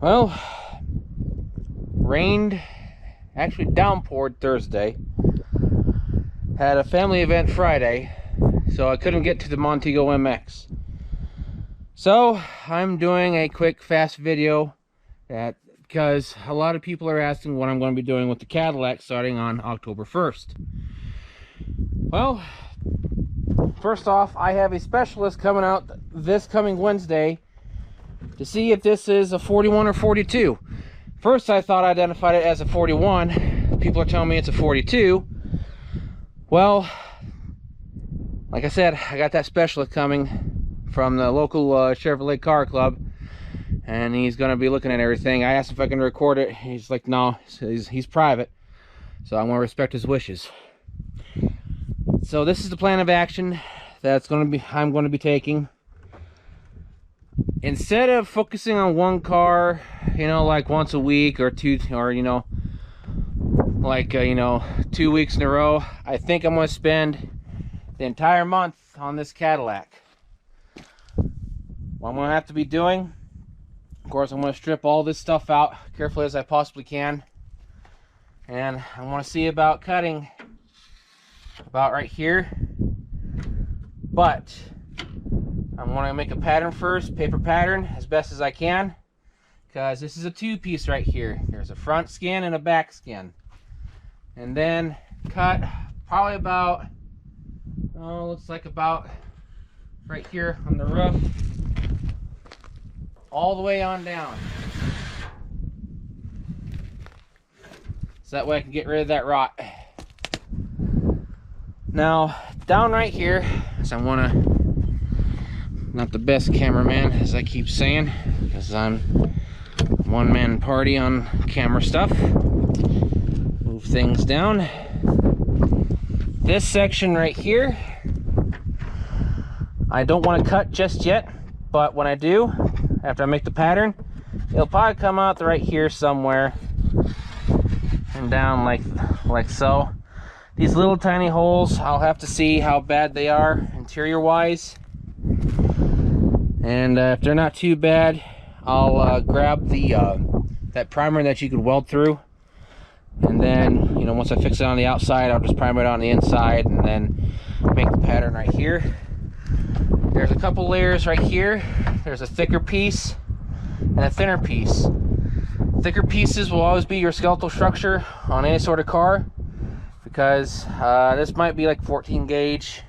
Well, rained, actually downpoured Thursday. Had a family event Friday, so I couldn't get to the Montego MX. So I'm doing a quick, fast video because a lot of people are asking what I'm going to be doing with the Cadillac starting on October 1st. Well, first off, I have a specialist coming out this coming Wednesday to see if this is a 41 or 42. First, I thought I identified it as a 41. People are telling me it's a 42. Well, like I said, I got that specialist coming from the local Chevrolet car club, and he's going to be looking at everything. I asked if I can record it. He's like, no, he's private, so I'm going to respect his wishes. So this is the plan of action that's I'm going to be taking. Instead of focusing on one car, you know, like once a week or two, or you know, like 2 weeks in a row, I think I'm going to spend the entire month on this Cadillac. What I'm going to have to be doing, of course, I'm going to strip all this stuff out carefully as I possibly can, and I want to see about cutting about right here, but I'm going to make a pattern first, paper pattern, as best as I can, because this is a two-piece right here. There's a front skin and a back skin. And then cut probably about, looks like about right here on the roof, all the way on down. So that way I can get rid of that rot. Now, down right here, as I want to, not the best cameraman, as I keep saying, because I'm one-man party on camera stuff. Move things down. This section right here, I don't want to cut just yet, but when I do, after I make the pattern, it'll probably come out right here somewhere and down like so. These little tiny holes, I'll have to see how bad they are interior wise, and if they're not too bad, I'll grab the that primer that you could weld through, and then, you know, once I fix it on the outside, I'll just prime it on the inside and then make the pattern right here. There's a couple layers right here. There's a thicker piece and a thinner piece. Thicker pieces will always be your skeletal structure on any sort of car, because this might be like 14 gauge,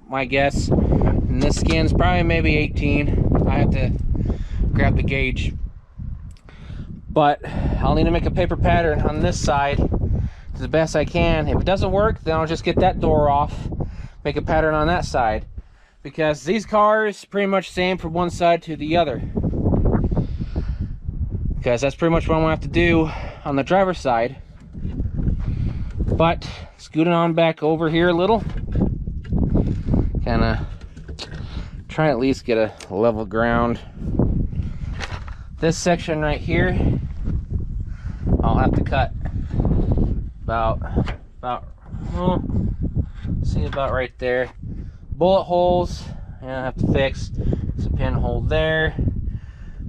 my guess, and this skin's probably maybe 18. I have to grab the gauge, but I'll need to make a paper pattern on this side to the best I can. If it doesn't work, then I'll just get that door off, make a pattern on that side, because these cars pretty much same from one side to the other, because that's pretty much what I'm gonna have to do on the driver's side. But scooting on back over here a little, kind of try at least get a level ground. This section right here, I'll have to cut about see about right there. Bullet holes, and I have to fix. There's a pinhole there.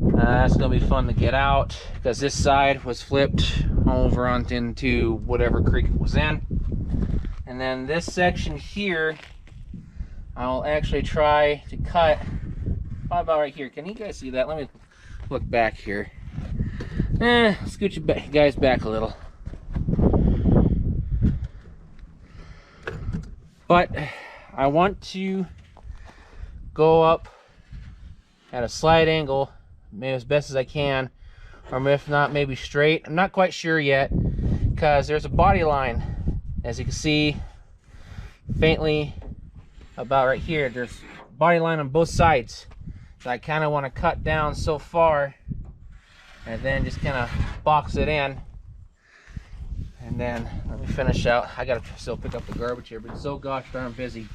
That's gonna be fun to get out, because this side was flipped over into whatever creek it was in. And then this section here, I'll actually try to cut probably about right here. Can you guys see that? Let me look back here. Scoot you guys back a little. But I want to go up at a slight angle, maybe as best as I can, or if not, maybe straight. I'm not quite sure yet, because there's a body line, as you can see faintly about right here. There's body line on both sides, so I kind of want to cut down so far and then just kind of box it in, and then let me finish out. I gotta still pick up the garbage here, but it's so gosh darn busy.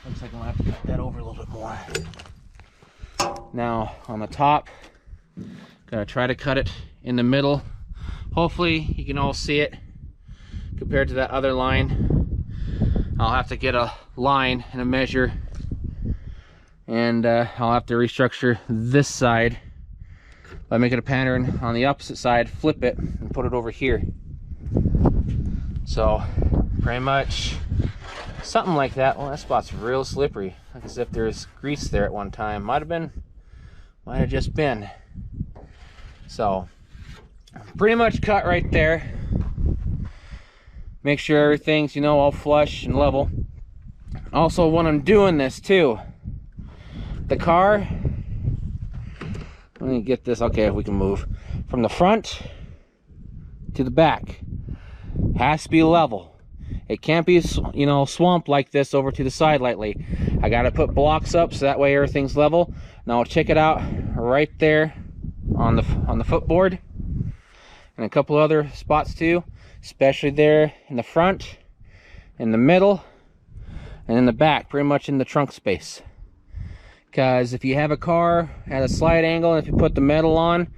Looks like I'm gonna have to cut that over a little bit more. Now on the top, gonna try to cut it in the middle. Hopefully you can all see it compared to that other line. I'll have to get a line and a measure and I'll have to restructure this side by making a pattern on the opposite side, flip it, and put it over here. So pretty much something like that. Well, that spot's real slippery, like as if there's grease there at one time. Might have just been. So pretty much cut right there. Make sure everything's, you know, all flush and level. Also, when I'm doing this too, the car, let me get this, okay, we can move from the front to the back, has to be level. It can't be, you know, swamped like this over to the side lightly. I gotta put blocks up so that way everything's level. Now check it out right there on the footboard, and a couple other spots too, especially there in the front, in the middle, and in the back, pretty much in the trunk space. Because if you have a car at a slight angle, and if you put the metal on,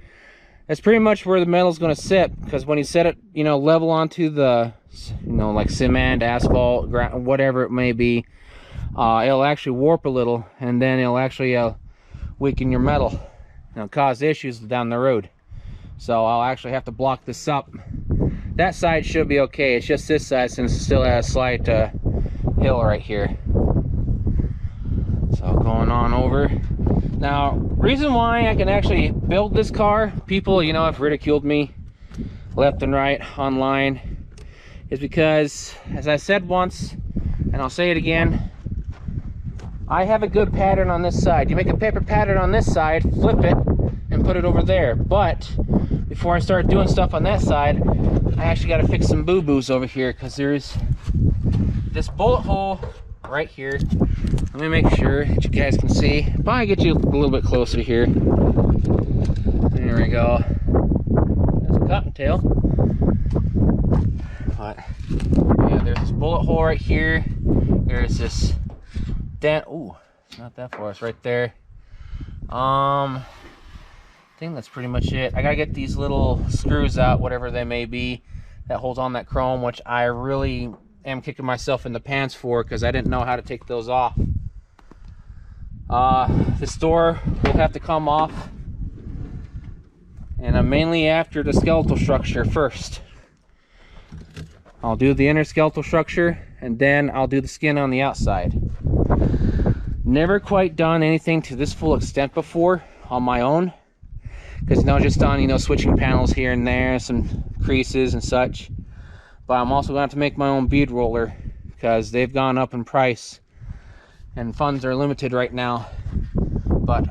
that's pretty much where the metal's going to sit. Because when you set it, you know, level onto the, you know, like cement, asphalt, whatever it may be, it'll actually warp a little, and then it'll actually weaken your metal, you know, cause issues down the road. So I'll actually have to block this up. That side should be okay. It's just this side, since it still has a slight hill right here. So going on over. Now, reason why I can actually build this car, people, you know, have ridiculed me left and right online, is because, as I said once, and I'll say it again, I have a good pattern on this side. You make a paper pattern on this side, flip it, and put it over there. But before I start doing stuff on that side, I actually got to fix some boo-boos over here, because there's this bullet hole right here. Let me make sure that you guys can see. Probably get you a little bit closer here. There we go. There's a cottontail. But yeah, there's this bullet hole right here. There's this dent. Ooh, it's not that far. It's right there. I think that's pretty much it. I gotta get these little screws out, whatever they may be, that holds on that chrome, which I really am kicking myself in the pants for, because I didn't know how to take those off. This door will have to come off, and I'm mainly after the skeletal structure first. I'll do the inner skeletal structure, and then I'll do the skin on the outside. Never quite done anything to this full extent before on my own, because, you know, just on, you know, switching panels here and there, some creases and such. But I'm also going to have to make my own bead roller, because they've gone up in price and funds are limited right now. But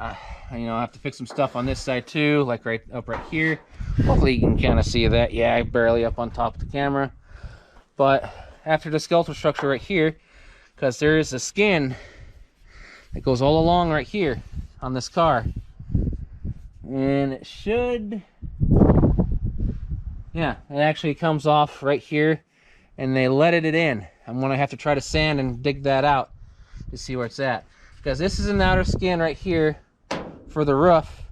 you know, I have to fix some stuff on this side too, like right here. Hopefully you can kind of see that. Yeah, barely up on top of the camera. But after the skeletal structure right here, because there is a skin that goes all along right here on this car, and it should, yeah, it actually comes off right here, and they letted it in. I'm gonna have to try to sand and dig that out to see where it's at, because this is an outer skin right here for the roof,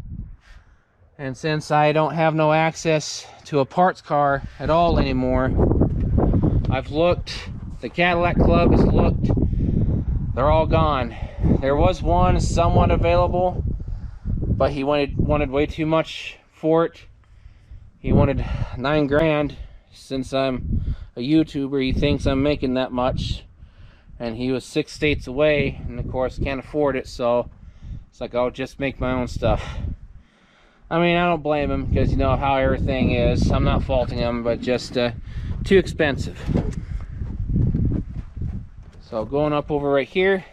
and since I don't have no access to a parts car at all anymore, I've looked, the Cadillac club has looked, they're all gone. There was one somewhat available, but he wanted way too much for it. He wanted 9 grand. Since I'm a YouTuber, he thinks I'm making that much, and he was 6 states away, and of course can't afford it, so it's like, I'll just make my own stuff. I mean, I don't blame him, because you know how everything is. I'm not faulting him, but just too expensive. So going up over right here,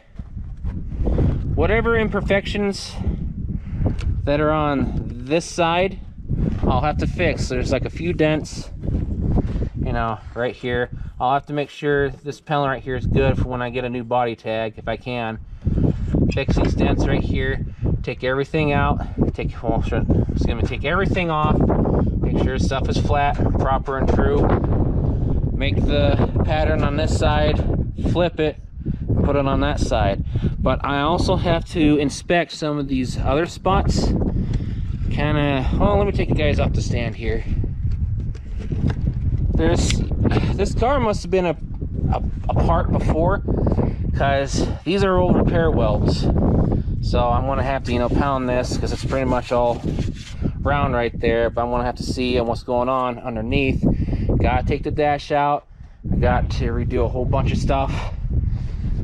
whatever imperfections that are on this side, I'll have to fix. There's like a few dents, you know, right here. I'll have to make sure this panel right here is good for when I get a new body tag, if I can. Fix these dents right here, take everything out, take everything off, make sure stuff is flat, proper and true. Make the pattern on this side, flip it, put it on that side. But I also have to inspect some of these other spots. Well, let me take you guys off the stand here. This car must have been apart before, because these are old repair welds. So I'm gonna have to, you know, pound this because it's pretty much all round right there, but I'm gonna have to see what's going on underneath. Gotta take the dash out. I got to redo a whole bunch of stuff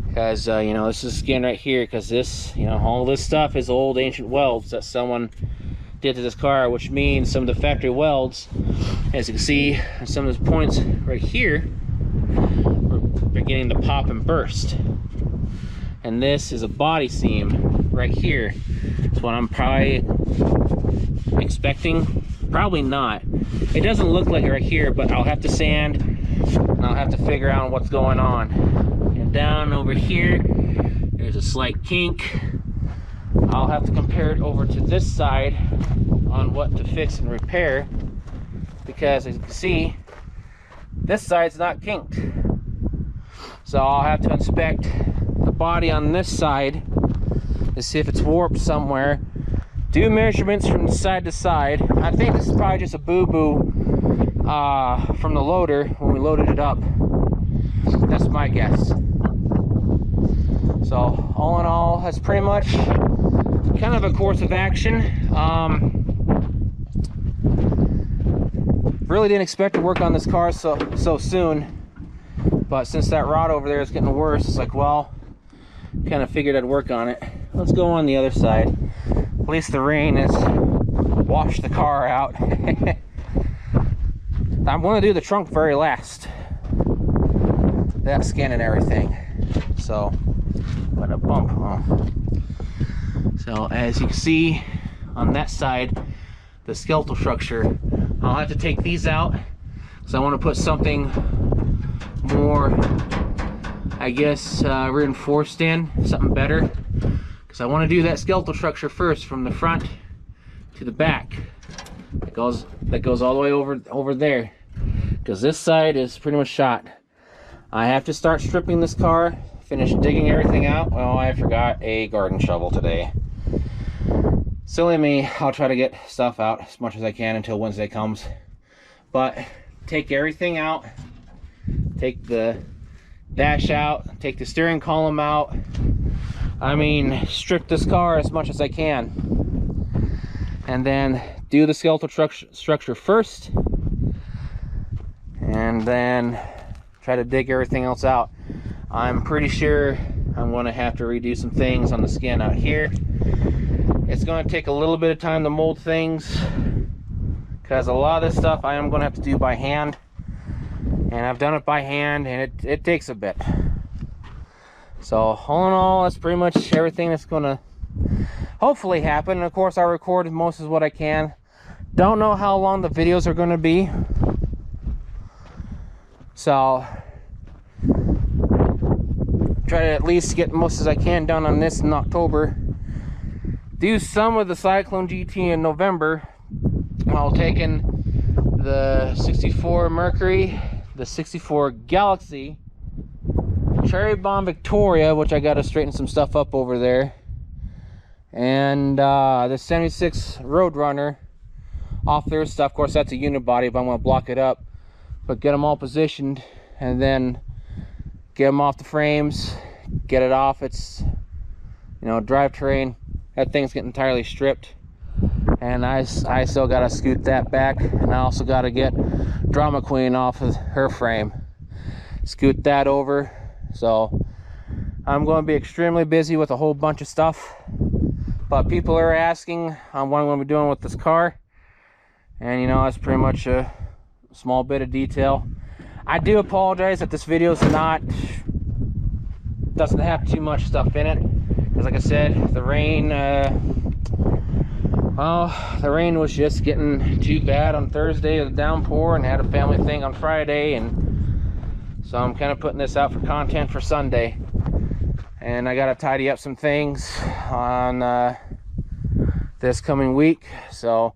because you know, this is skin right here, because this, you know, all this stuff is old ancient welds that someone did to this car, which means some of the factory welds, as you can see, some of those points right here are beginning to pop and burst. And this is a body seam right here. That's what I'm probably expecting. Probably not. It doesn't look like it right here, but I'll have to sand and I'll have to figure out what's going on. And down over here, there's a slight kink. I'll have to compare it over to this side on what to fix and repair, because as you can see, this side's not kinked. So I'll have to inspect the body on this side to see if it's warped somewhere. Do measurements from side to side. I think this is probably just a boo-boo from the loader when we loaded it up. That's my guess. So all in all, that's pretty much kind of a course of action. Really didn't expect to work on this car so soon, but since that rod over there is getting worse, it's like, well, kind of figured I'd work on it. Let's go on the other side. At least the rain has washed the car out. I'm going to do the trunk very last. That skin and everything. So, what a bump. Oh. So as you can see on that side, the skeletal structure, I'll have to take these out because I want to put something more, I guess, reinforced in, something better. Because I want to do that skeletal structure first, from the front to the back. That goes all the way over there. Because this side is pretty much shot. I have to start stripping this car, finish digging everything out. Well, I forgot a garden shovel today. Silly me, I'll try to get stuff out as much as I can until Wednesday comes. But take everything out, take the dash out, take the steering column out. I mean, strip this car as much as I can. And then do the skeletal structure first. And then try to dig everything else out. I'm pretty sure I'm going to have to redo some things on the skin out here. It's going to take a little bit of time to mold things, because a lot of this stuff I am going to have to do by hand, and I've done it by hand, and it takes a bit. So all in all, that's pretty much everything that's going to hopefully happen. And of course, I recorded most of what I can. Don't know how long the videos are going to be, so try to at least get most as I can done on this in October. Do some of the Cyclone GT in November while taking the 64 Mercury, the 64 Galaxy, Cherry Bomb Victoria, which I got to straighten some stuff up over there, and the 76 Roadrunner off their stuff. Of course, that's a unibody, but I'm going to block it up, but get them all positioned and then get them off the frames, get it off its, you know, drivetrain. That thing's getting entirely stripped, and I still gotta scoot that back, and I also gotta get Drama Queen off of her frame, scoot that over. So I'm going to be extremely busy with a whole bunch of stuff, but people are asking what I'm going to be doing with this car, and you know, that's pretty much a small bit of detail. I do apologize that this video doesn't have too much stuff in it, because like I said, the rain the rain was just getting too bad on Thursday, the downpour, and had a family thing on Friday, and so I'm kind of putting this out for content for Sunday. And I got to tidy up some things on this coming week. So,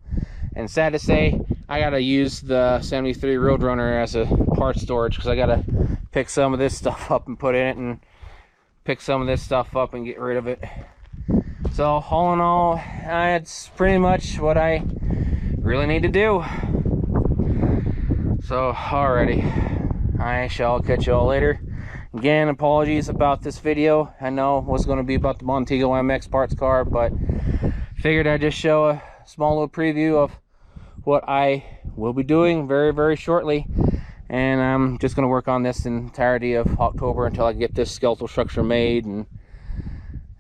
and sad to say, I got to use the 73 Roadrunner as a part storage, because I got to pick some of this stuff up and put in it, and pick some of this stuff up and get rid of it. So all in all, that's pretty much what I really need to do. So alrighty, I shall catch you all later. Again, apologies about this video. I know it was going to be about the Montego MX parts car, but figured I'd just show a small little preview of what I will be doing very, very shortly. And I'm just going to work on this entirety of October until I get this skeletal structure made, and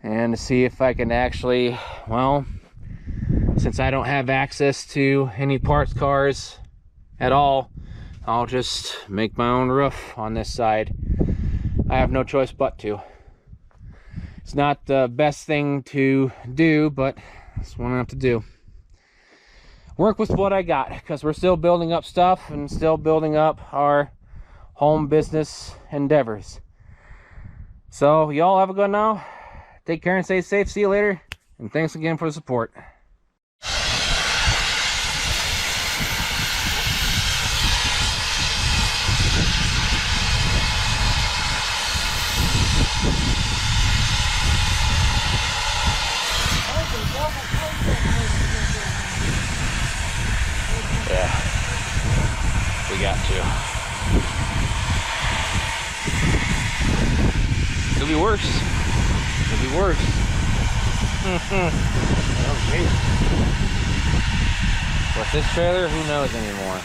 to see if I can actually, well, since I don't have access to any parts cars at all, I'll just make my own roof on this side. I have no choice but to. It's not the best thing to do, but it's what I have to do. Work with what I got, because we're still building up stuff and still building up our home business endeavors. So y'all have a good now. Take care and stay safe. See you later. And thanks again for the support. Yeah, we got to. Could be worse. Could be worse. Okay. With this trailer, who knows anymore?